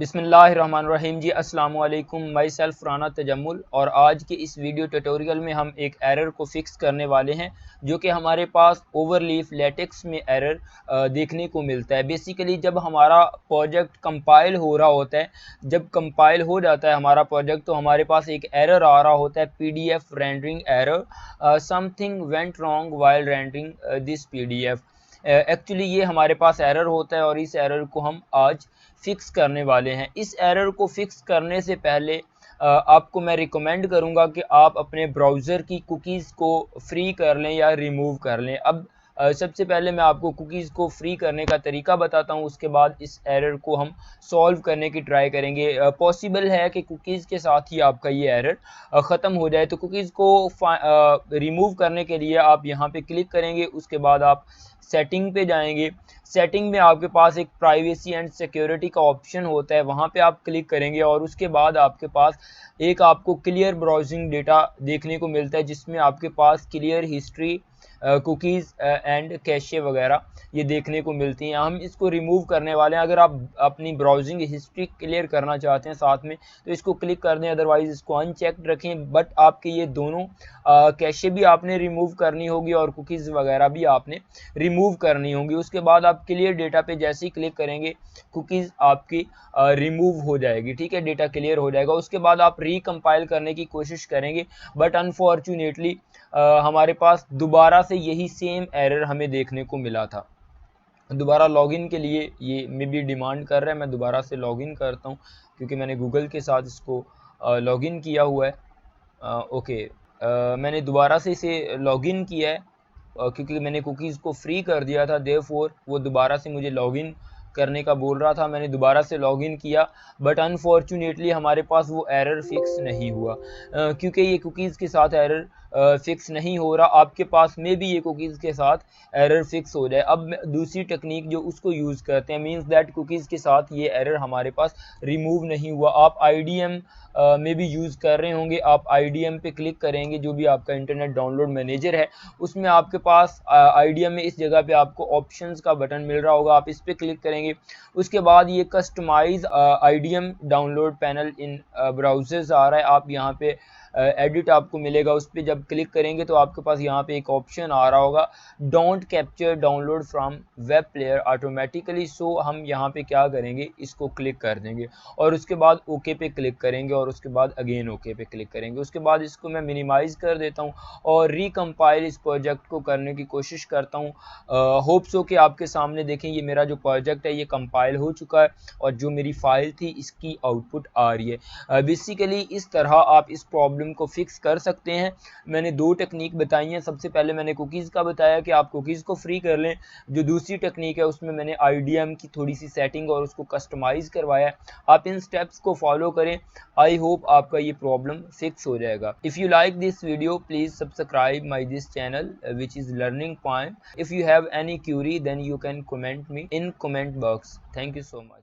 बिस्मिल्लाहिर्रहमानिर्रहीम जी, अस्सलाम वालेकुम। माई सेल्फ राना तजम्मुल, और आज के इस वीडियो ट्यूटोरियल में हम एक एरर को फिक्स करने वाले हैं जो कि हमारे पास ओवरलीफ लेटेक्स में एरर देखने को मिलता है। बेसिकली जब हमारा प्रोजेक्ट कंपाइल हो रहा होता है, जब कंपाइल हो जाता है हमारा प्रोजेक्ट, तो हमारे पास एक एरर आ रहा होता है, PDF rendering error, something went wrong while rendering this PDF. Actually ये हमारे पास एरर होता है और इस एरर को हम आज फिक्स करने वाले हैं। इस एरर को फिक्स करने से पहले आपको मैं रिकमेंड करूंगा कि आप अपने ब्राउज़र की कुकीज़ को फ्री कर लें या रिमूव कर लें। अब सबसे पहले मैं आपको कुकीज़ को फ्री करने का तरीका बताता हूं, उसके बाद इस एरर को हम सॉल्व करने की ट्राई करेंगे। पॉसिबल है कि कुकीज़ के साथ ही आपका ये एरर ख़त्म हो जाए। तो कुकीज़ को रिमूव करने के लिए आप यहाँ पे क्लिक करेंगे, उसके बाद आप सेटिंग पे जाएंगे। सेटिंग में आपके पास एक प्राइवेसी एंड सिक्योरिटी का ऑप्शन होता है, वहाँ पे आप क्लिक करेंगे और उसके बाद आपके पास एक आपको क्लियर ब्राउजिंग डेटा देखने को मिलता है, जिसमें आपके पास clear history, cookies and cache वगैरह ये देखने को मिलती हैं। हम इसको रिमूव करने वाले हैं। अगर आप अपनी ब्राउजिंग हिस्ट्री क्लियर करना चाहते हैं साथ में, तो इसको क्लिक कर दें, अदरवाइज़ इसको अनचेक्ड रखें। बट आपके ये दोनों कैशे भी आपने रिमूव करनी होगी और कुकीज़ वगैरह भी आपने रिमूव करनी होगी। उसके बाद आप क्लियर डेटा पे जैसे ही क्लिक करेंगे, कुकीज़ आपकी रिमूव हो जाएगी। ठीक है, डेटा क्लियर हो जाएगा। उसके बाद आप रिकम्पाइल करने की कोशिश करेंगे, बट अनफॉर्चुनेटली हमारे पास दोबारा से यही सेम एरर हमें देखने को मिला था। दोबारा लॉगिन के लिए ये मे बी डिमांड कर रहा है। मैं दोबारा से लॉगिन करता हूँ क्योंकि मैंने गूगल के साथ इसको लॉगिन किया हुआ है। ओके, मैंने दोबारा से इसे लॉगिन किया है क्योंकि मैंने कुकीज़ को फ्री कर दिया था, देयरफॉर वो दोबारा से मुझे लॉगिन करने का बोल रहा था। मैंने दोबारा से लॉगिन किया, बट अनफॉर्चुनेटली हमारे पास वो एरर फिक्स नहीं हुआ क्योंकि ये कुकीज़ के साथ एरर फिक्स नहीं हो रहा। आपके पास में भी ये कुकीज़ के साथ एरर फिक्स हो जाए। अब दूसरी टेक्निक जो उसको यूज़ करते हैं, मींस दैट कुकीज़ के साथ ये एरर हमारे पास रिमूव नहीं हुआ। आप IDM में भी यूज़ कर रहे होंगे। आप IDM पे क्लिक करेंगे, जो भी आपका इंटरनेट डाउनलोड मैनेजर है उसमें आपके पास IDM में इस जगह पे आपको ऑप्शंस का बटन मिल रहा होगा, आप इस पे क्लिक करेंगे। उसके बाद ये customize IDM download panel in browsers आ रहा है, आप यहाँ पे एडिट आपको मिलेगा, उस पर जब क्लिक करेंगे तो आपके पास यहाँ पे एक ऑप्शन आ रहा होगा, don't capture download from web player automatically. So हम यहाँ पे क्या करेंगे, इसको क्लिक कर देंगे और उसके बाद ओके पे क्लिक करेंगे और उसके बाद अगेन ओके पे क्लिक करेंगे। उसके बाद इसको मैं मिनिमाइज़ कर देता हूँ और रिकम्पाइल इस प्रोजेक्ट को करने की कोशिश करता हूँ। होप सो कि आपके सामने देखें ये मेरा जो प्रोजेक्ट है ये कंपाइल हो चुका है और जो मेरी फ़ाइल थी इसकी आउटपुट आ रही है। बेसिकली इस तरह आप इस प्रॉब्लम को फिक्स कर सकते हैं। मैंने दो टेक्निक बताई हैं। सबसे पहले मैंने कुकीज़ का बताया कि आप कुकीज़ को फ्री कर लें। जो दूसरी टेक्निक है उसमें मैंने IDM की थोड़ी सी सेटिंग और उसको कस्टमाइज़ करवाया है। आप इन स्टेप्स को फॉलो करें। आई होप आपका ये प्रॉब्लम फिक्स हो जाएगा। If you like this video please subscribe my this channel which is learning point. If you have any query then you can comment me in comment box. Thank you so much.